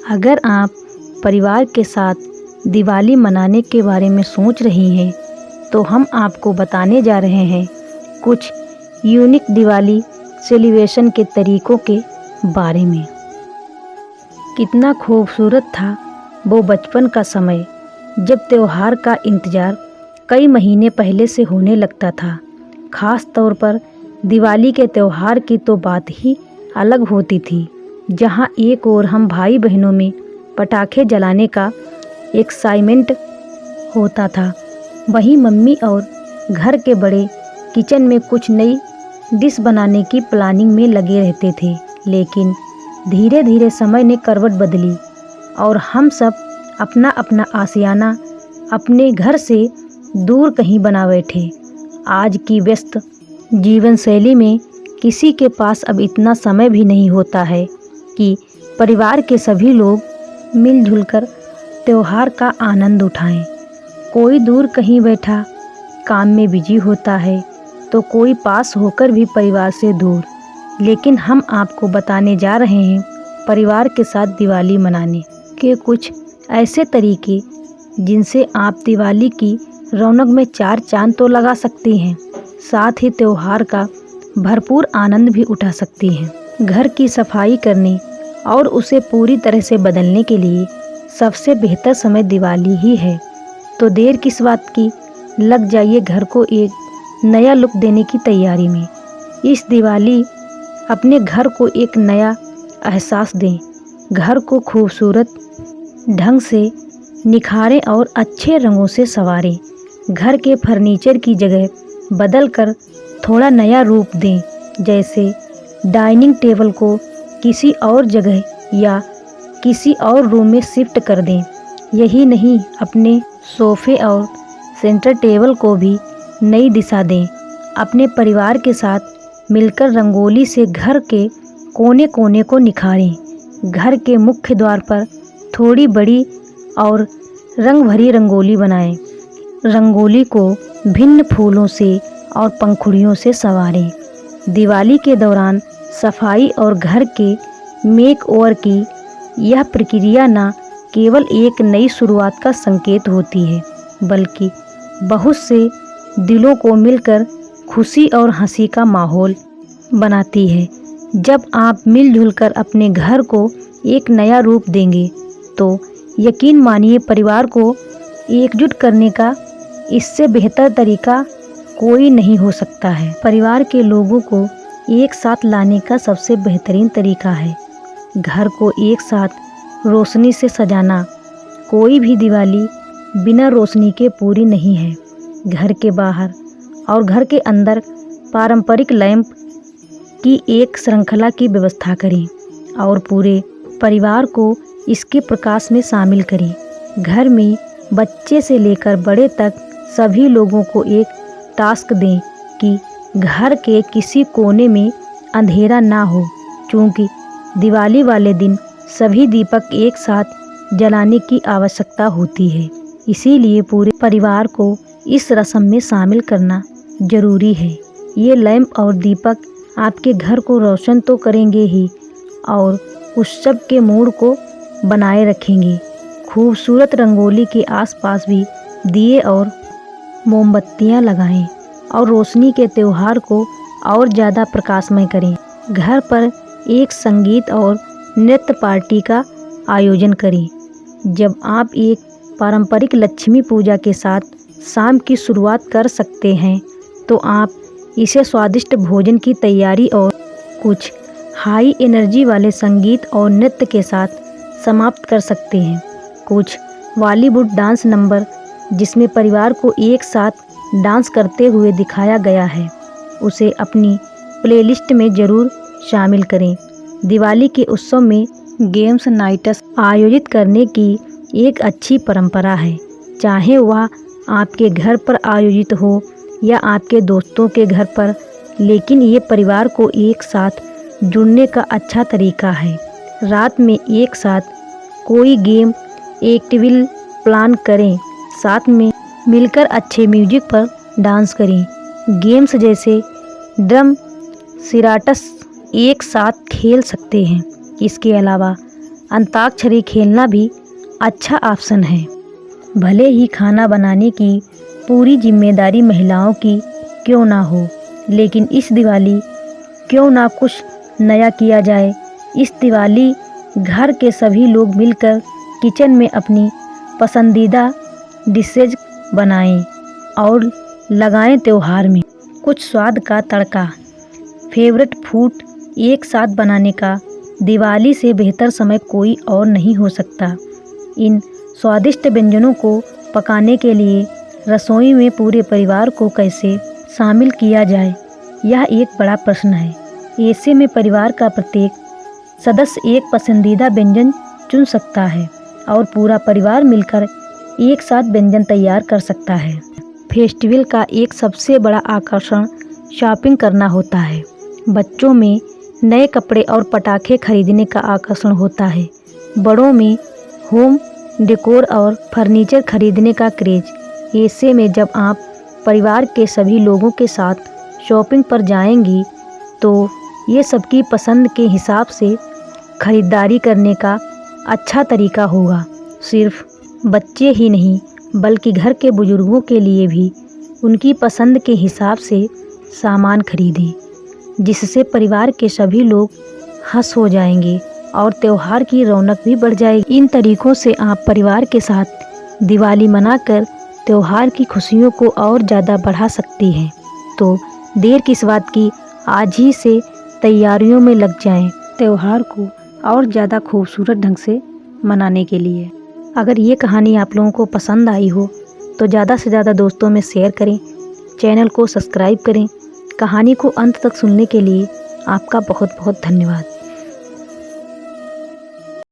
अगर आप परिवार के साथ दिवाली मनाने के बारे में सोच रही हैं तो हम आपको बताने जा रहे हैं कुछ यूनिक दिवाली सेलिब्रेशन के तरीक़ों के बारे में। कितना खूबसूरत था वो बचपन का समय जब त्यौहार का इंतज़ार कई महीने पहले से होने लगता था। ख़ास तौर पर दिवाली के त्यौहार की तो बात ही अलग होती थी, जहाँ एक ओर हम भाई बहनों में पटाखे जलाने का एक्साइटमेंट होता था, वहीं मम्मी और घर के बड़े किचन में कुछ नई डिश बनाने की प्लानिंग में लगे रहते थे। लेकिन धीरे धीरे समय ने करवट बदली और हम सब अपना अपना आशियाना अपने घर से दूर कहीं बना बैठे। आज की व्यस्त जीवन शैली में किसी के पास अब इतना समय भी नहीं होता है कि परिवार के सभी लोग मिलजुल कर त्यौहार का आनंद उठाएं। कोई दूर कहीं बैठा काम में बिजी होता है तो कोई पास होकर भी परिवार से दूर। लेकिन हम आपको बताने जा रहे हैं परिवार के साथ दिवाली मनाने के कुछ ऐसे तरीके जिनसे आप दिवाली की रौनक में चार चांद तो लगा सकती हैं, साथ ही त्यौहार का भरपूर आनंद भी उठा सकती हैं। घर की सफाई करने और उसे पूरी तरह से बदलने के लिए सबसे बेहतर समय दिवाली ही है, तो देर किस बात की, लग जाइए घर को एक नया लुक देने की तैयारी में। इस दिवाली अपने घर को एक नया एहसास दें, घर को खूबसूरत ढंग से निखारें और अच्छे रंगों से संवारें। घर के फर्नीचर की जगह बदलकर थोड़ा नया रूप दें, जैसे डाइनिंग टेबल को किसी और जगह या किसी और रूम में शिफ्ट कर दें। यही नहीं, अपने सोफ़े और सेंटर टेबल को भी नई दिशा दें। अपने परिवार के साथ मिलकर रंगोली से घर के कोने कोने को निखारें। घर के मुख्य द्वार पर थोड़ी बड़ी और रंग भरी रंगोली बनाएं। रंगोली को भिन्न फूलों से और पंखुड़ियों से संवारें। दिवाली के दौरान सफाई और घर के मेकओवर की यह प्रक्रिया न केवल एक नई शुरुआत का संकेत होती है, बल्कि बहुत से दिलों को मिलकर खुशी और हंसी का माहौल बनाती है। जब आप मिलजुल कर अपने घर को एक नया रूप देंगे तो यकीन मानिए परिवार को एकजुट करने का इससे बेहतर तरीका कोई नहीं हो सकता है। परिवार के लोगों को एक साथ लाने का सबसे बेहतरीन तरीका है घर को एक साथ रोशनी से सजाना। कोई भी दिवाली बिना रोशनी के पूरी नहीं है। घर के बाहर और घर के अंदर पारंपरिक लैंप की एक श्रृंखला की व्यवस्था करें और पूरे परिवार को इसके प्रकाश में शामिल करें। घर में बच्चे से लेकर बड़े तक सभी लोगों को एक टास्क दें कि घर के किसी कोने में अंधेरा ना हो, क्योंकि दिवाली वाले दिन सभी दीपक एक साथ जलाने की आवश्यकता होती है। इसीलिए पूरे परिवार को इस रस्म में शामिल करना ज़रूरी है। ये लैंप और दीपक आपके घर को रोशन तो करेंगे ही और उत्सव के मूड को बनाए रखेंगे। खूबसूरत रंगोली के आसपास भी दिए और मोमबत्तियां लगाएं और रोशनी के त्यौहार को और ज़्यादा प्रकाशमय करें। घर पर एक संगीत और नृत्य पार्टी का आयोजन करें। जब आप एक पारंपरिक लक्ष्मी पूजा के साथ शाम की शुरुआत कर सकते हैं, तो आप इसे स्वादिष्ट भोजन की तैयारी और कुछ हाई एनर्जी वाले संगीत और नृत्य के साथ समाप्त कर सकते हैं। कुछ बॉलीवुड डांस नंबर जिसमें परिवार को एक साथ डांस करते हुए दिखाया गया है, उसे अपनी प्लेलिस्ट में ज़रूर शामिल करें। दिवाली के उत्सव में गेम्स नाइट्स आयोजित करने की एक अच्छी परंपरा है, चाहे वह आपके घर पर आयोजित हो या आपके दोस्तों के घर पर, लेकिन ये परिवार को एक साथ जुड़ने का अच्छा तरीका है। रात में एक साथ कोई गेम एक्टिविटी प्लान करें, साथ में मिलकर अच्छे म्यूजिक पर डांस करें। गेम्स जैसे ड्रम सिराटस एक साथ खेल सकते हैं। इसके अलावा अंताक्षरी खेलना भी अच्छा ऑप्शन है। भले ही खाना बनाने की पूरी जिम्मेदारी महिलाओं की क्यों ना हो, लेकिन इस दिवाली क्यों ना कुछ नया किया जाए। इस दिवाली घर के सभी लोग मिलकर किचन में अपनी पसंदीदा डिशेज बनाएं और लगाएं त्योहार में कुछ स्वाद का तड़का। फेवरेट फूड एक साथ बनाने का दिवाली से बेहतर समय कोई और नहीं हो सकता। इन स्वादिष्ट व्यंजनों को पकाने के लिए रसोई में पूरे परिवार को कैसे शामिल किया जाए, यह एक बड़ा प्रश्न है। ऐसे में परिवार का प्रत्येक सदस्य एक पसंदीदा व्यंजन चुन सकता है और पूरा परिवार मिलकर एक साथ व्यंजन तैयार कर सकता है। फेस्टिवल का एक सबसे बड़ा आकर्षण शॉपिंग करना होता है। बच्चों में नए कपड़े और पटाखे खरीदने का आकर्षण होता है। बड़ों में होम डेकोर और फर्नीचर खरीदने का क्रेज। ऐसे में जब आप परिवार के सभी लोगों के साथ शॉपिंग पर जाएंगी तो ये सबकी पसंद के हिसाब से खरीदारी करने का अच्छा तरीका होगा। सिर्फ बच्चे ही नहीं बल्कि घर के बुजुर्गों के लिए भी उनकी पसंद के हिसाब से सामान खरीदें, जिससे परिवार के सभी लोग खुश हो जाएंगे और त्योहार की रौनक भी बढ़ जाएगी। इन तरीकों से आप परिवार के साथ दिवाली मनाकर त्योहार की खुशियों को और ज़्यादा बढ़ा सकती हैं। तो देर किस बात की, आज ही से तैयारियों में लग जाएं त्योहार को और ज़्यादा खूबसूरत ढंग से मनाने के लिए। अगर ये कहानी आप लोगों को पसंद आई हो तो ज़्यादा से ज़्यादा दोस्तों में शेयर करें, चैनल को सब्सक्राइब करें। कहानी को अंत तक सुनने के लिए आपका बहुत बहुत धन्यवाद।